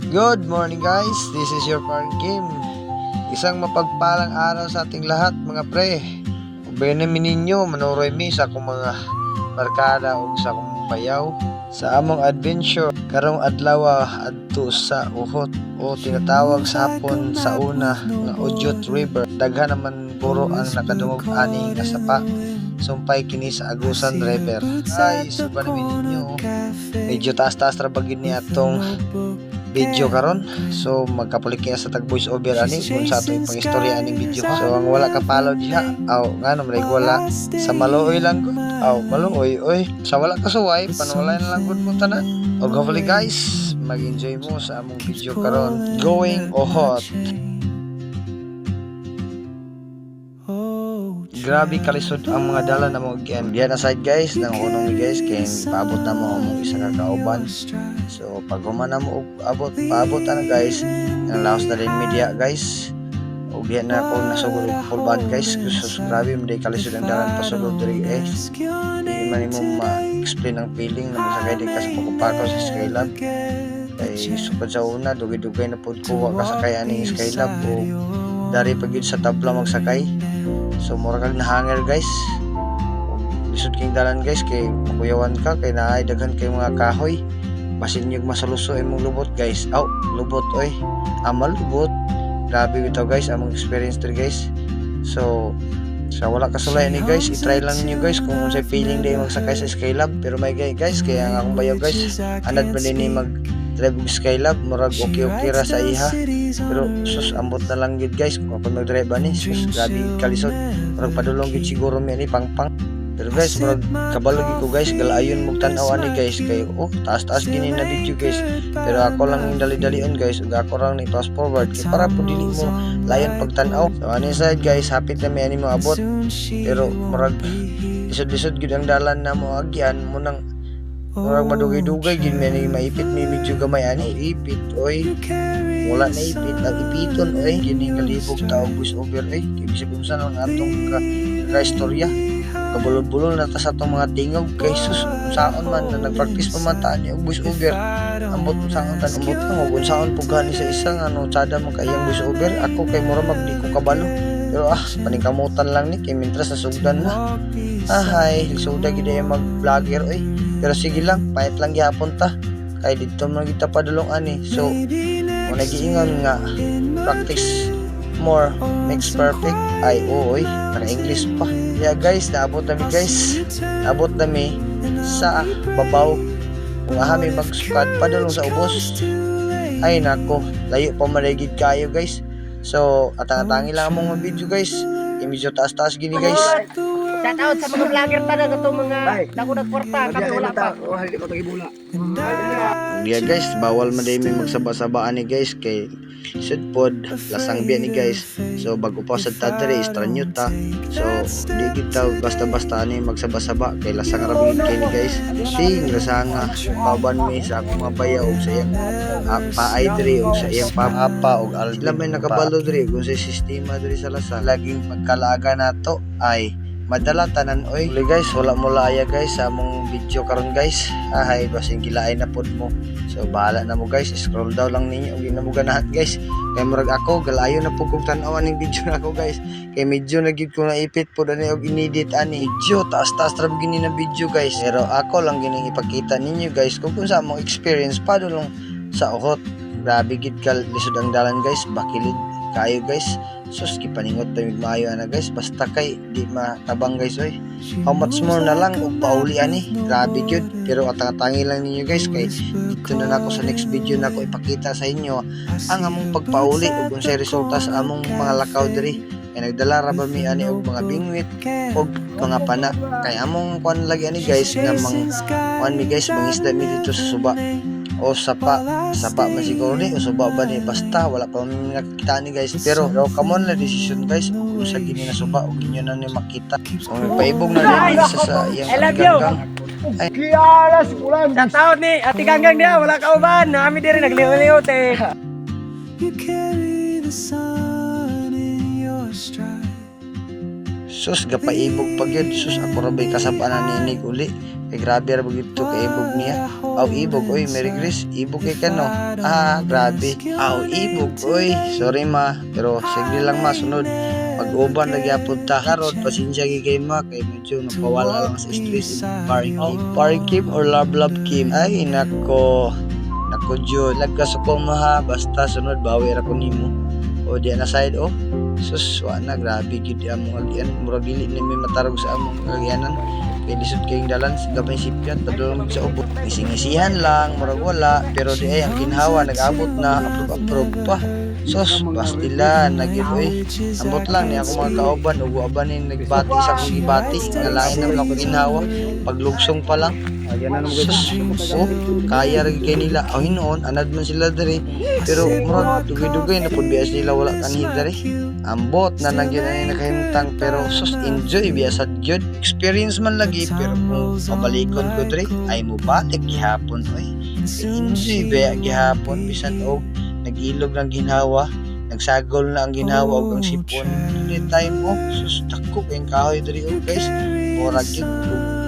Good morning guys, this is your Park Game. Isang mapagpalang araw sa ating lahat mga pre. Ubenamin ninyo, manuroy mi sa akong mga barkada o sa akong bayaw sa among adventure karong adlaw adto sa Uhot o tinatawag sa hapon sa una nga Ujot River. Daghan naman puro ang nakadungog ani nga sapa. Sumpay kini sa Agusan River. Ay, suba namin ninyo. Medyo taas-taas ra bagid ni atong video karon, so magkapulik kaya sa tag voice over ani kung sa ato ipang istorya aning video. So ang wala ka follow diha aw ngano may wala sa maluoy lang gud aw maluoy oy sa wala ka suway panulay na lang gud mo tanan. Og hopefully guys mag-enjoy mo sa among video karon going Uhot. Grabe kalisod ang mga dala na mo again. Diyan aside guys, nang unong guys kay paabot na mo among isa ka kauban. So pag humana mo abot paabot ana guys, ang laos na rin media guys. Og diyan na ako nasugod full band guys. So grabe mo day kalisod ang dalan pasugod diri eh. Di man mo ma-explain ang feeling na masakay di ka sa pagpapako sa Skylab. Kay sukad sa una dugay-dugay na pud kuha ka sakay aning Skylab o dari pagid sa tabla magsakay. So mura kag nahanger guys. Lisod king dalan guys kay kuyawan ka kay naay daghan kay mga kahoy. Basin nyug masaluso imong lubot guys. Aw, lubot oy. Amal lubot. Grabe bitaw guys among experience diri guys. So sa wala kasulay ni guys, i-try lang niyo guys kung unsay feeling day magsakay sa Skylab. Pero may guys kaya ang akong bayaw guys, anad pa din ni mag drive og Skylab, murag okay ra sa iha. Pero sus ambot na lang gid guys kung ako mag-drive ani. Sus grabe kalisod. Murag padulong gid siguro mi ani pangpang. Pero guys murag kabalo gid ko guys galayon mo tan-aw ani guys kay taas-taas gini na video guys. Pero ako lang yung dali-dalion guys ug ako lang ni fast forward kay para po dili mo layon pagtan-aw. So ani side guys hapit na mi ani mo abot. Pero murag lisod-lisod gid ang dalan na mo agyan mo nang murag madugay-dugay gid mi maipit mi medyo gamay ani ipit oy. Wala na ipit ang ipiton oy gini kalibog taog voice over oy kay bisag unsa ang atong ka istorya. Kabulol-bulol na ta sa atong mga tingog kay sus saon man na nagpractice pamantaan ni og voice over. Ambot saon tan ambot mo kung saon pugani sa isang tsada mo kayang voice over. Ako kay mura magdi ko kabalo. Pero paningkamutan lang ni kay mintras nasugdan na. Ahay, suda gid ay mag-vlogger oy. Pero sige lang, payat lang gyapon ta. Kay didto man kita padulong ani. So, mo nagiingon nga practice more makes perfect. Ay oy, para English pa. Yeah guys, naabot nami guys. Naabot nami sa babaw. Kung ahami magsukad padulong sa ubos. Ay nako, layo pa maligid kayo guys. So, atang-atangi lang among video guys. Medyo taas-taas gini guys. Shout out sa mga vlogger ta na ito mga dako nagkwarta kami wala pa. Hindi ko tagibula. Yeah guys, bawal man day may magsaba-sabaan ni guys kay sudpod lasang biya ni guys. So bago pa sa tatri istranyo ta. So di kita basta-basta ani magsaba-saba kay lasang ra bigid kay ni guys. Ting lasanga baban mi sa akong mabaya og sa iyang paay diri og sa iyang papa og sila may nakabalo diri kung sa sistema diri sa lasang. Laging pagkalaaga nato ay madala tanan oy. Guys, wala mo laya guys sa among video karon guys. Ahay basin gilaay na pod mo. So bahala na mo guys, scroll down lang ninyo ug na mo ganahan guys. Kay murag ako galayo na pud kog tan-aw aning video nako guys. Kay medyo na gid ko naipit pod ani og inedit ani. Medyo taas-taas ra gini na video guys. Pero ako lang gining ipakita ninyo guys kung sa among experience padulong sa Uhot. Grabe gid ka lisod ang dalan guys, bakilid kayo guys. Sus gipaningot tayo maayo ana guys basta kay di matabang guys oy. How much more na lang og pauli ani. Grabe gyud pero atang-atangi lang ninyo guys kay dito na nako sa next video nako ipakita sa inyo ang among pagpauli ug unsay resulta sa among mga lakaw diri. Kay nagdala ra ba mi ani og mga bingwit og mga pana. Kay among kuan lagi ani guys nga kuan mi guys mangisda mi dito sa suba. O sapa man siguro ni o suba ba ni basta wala pa man nakita ni guys pero come on la decision guys kung sa gini na suba o ginyo na ni makita so paibog na din sa iyang ganggang ay Kialas ulan. Sa taon ni Ate Ganggang dia wala ka uban, nami diri nagliw-liw te. You carry the sun in your stride. sus gapaibog pag yun. Sus ako rabay kasabaan ni inig uli. Kay grabe ra bagid to kay ibog niya. Aw ibog oy, Mary Grace, ibog kay kano. Grabe. Aw ibog oy. Sorry ma, pero sige lang ma sunod. Pag-uban lagi apod ta karon, pasensya kay ma kay medyo napawala lang sa stress. Paring Kim or love Kim. Ay nako. Nako jud, lagkas ko maha basta sunod bawi ra ko nimo. O di na side oh. Sus wa na grabe gid among agyan. Murag dili ni may matarog sa among agyanan. Kay lisod kayong dalan sa gabay sipyat padulong sa ubot. Isingisihan lang, murag wala, pero di ay ang ginhawa nag-abot na approve pa. Sos, bastilan, nagyod oy. Ambot lang niya ako mga kauban, ugo-aban ni nagbati sa kong gibati. Nalain naman ako ginhawa, paglugsong pa lang. Sus, kaya rin kay nila. Hinoon, anad man sila dari. Pero murag, dugay-dugay na po bias nila wala kanhi dari. Ambot na nagyod na nakahimtang, pero sus, enjoy, biasad gyud. Experience man lagi, pero kung pabalikon ko dari, ay mo balik gihapon oy. Enjoy ba gihapon, bisan og nag-ilog ng ginhawa, nagsagol na ang ginhawa o ang sipon. Hindi tayo mo, sus, dako kayong kahoy dari o guys. Murag yun,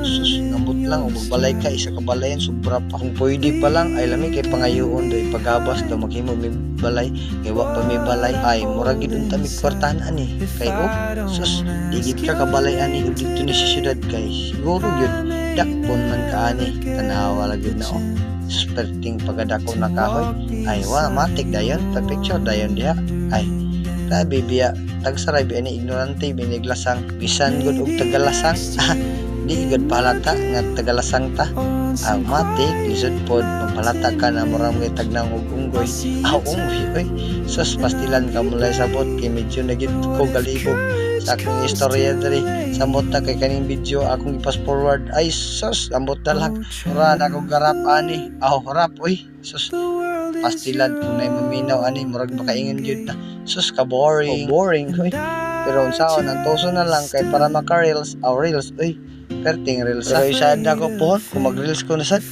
sus, nambot lang, o magbalay ka, isa ka balayan, sobra pa. Kung pwede pa lang, ay lami kay pangayoon, doy pagabas, daw maghimo may balay, kay wak pa may balay, ay murag yun tamig kwartahan ani. Kay sus, digit ka kabalay ani, o dito ni sa syudad kay, siguro yun, dakpon man ka ani, tanawa lagi na perting pagadako na kahoy ay matik dayon picture dayon diha ay grabe biya tagsaray biya ni ignorante biniglasang bisan gud og tagalasang di gud palata nga tagalasang ta matik lisod pod magpalata ka na murang may tagnang og unggoy unggoy oy sus pastilan ka mulay sabot kay medyo nagit ko galibog sa akong istorya diri samot na kay kaning video akong i-pass forward ay sus ambot na lang mura na akong garap ani harap oy sus pastilan kung na maminaw ani murag makaingon yun na sus ka boring boring oy pero unsaon ang toso na lang kay para maka reels reels oy perting reels pero isaad na ko po kung mag reels ko na sad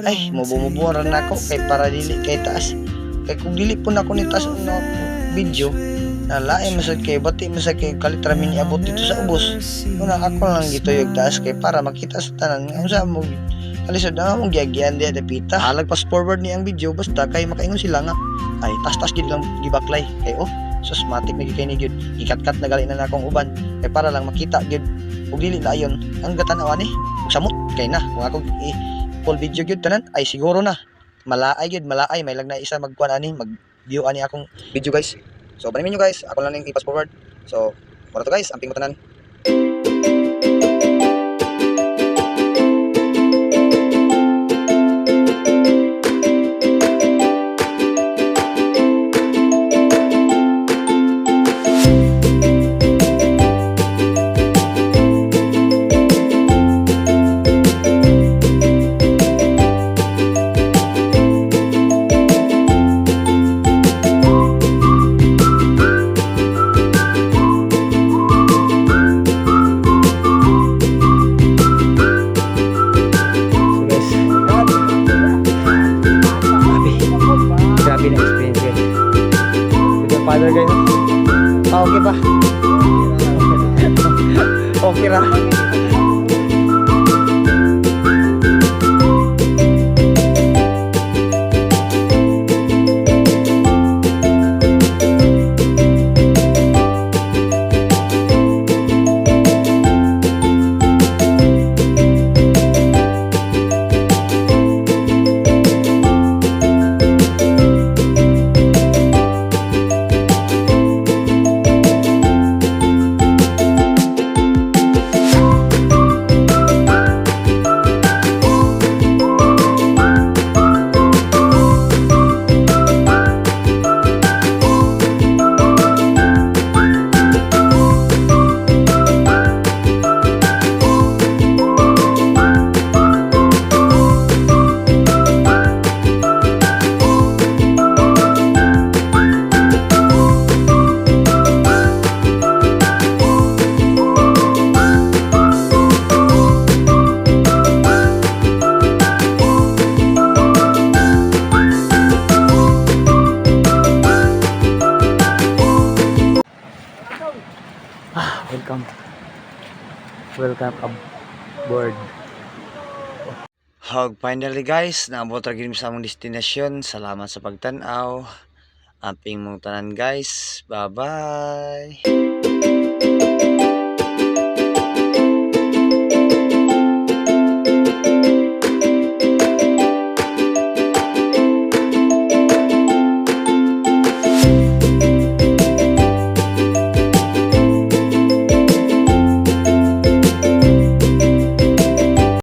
ay mabumuburan na ako kay para dili kay taas kay kung dili po na ako ni taas no video lain masad kay bati masad kay kalitra min iabot dito sa ubos una ako lang gito yung taas kay para makita sa tanan nga sa mo kalisod na mong giagian diya dapita halag pass forward ni ang video basta kay makaingon sila nga ay tas gid lang gibaklay kay susmatic na gikay ni gyud ikat-kat na gali na akong uban kay para lang makita gyud ug dili dayon ang gatanaw ani ug samot kay na kung ako full video gyud tanan ay siguro na malaay gyud malaay may lang na isa magkuan ani mag view ani akong video guys. So, panimin nyo guys, ako lang yung i-pass forward. So, para to guys, amping matanan. Father guys. Okay ba? Okay ra. Welcome. Welcome aboard. Hog finally guys, naabot ra gyud sa among destinasyon. Salamat sa pagtan-aw. Amping mong tanan guys. Bye-bye.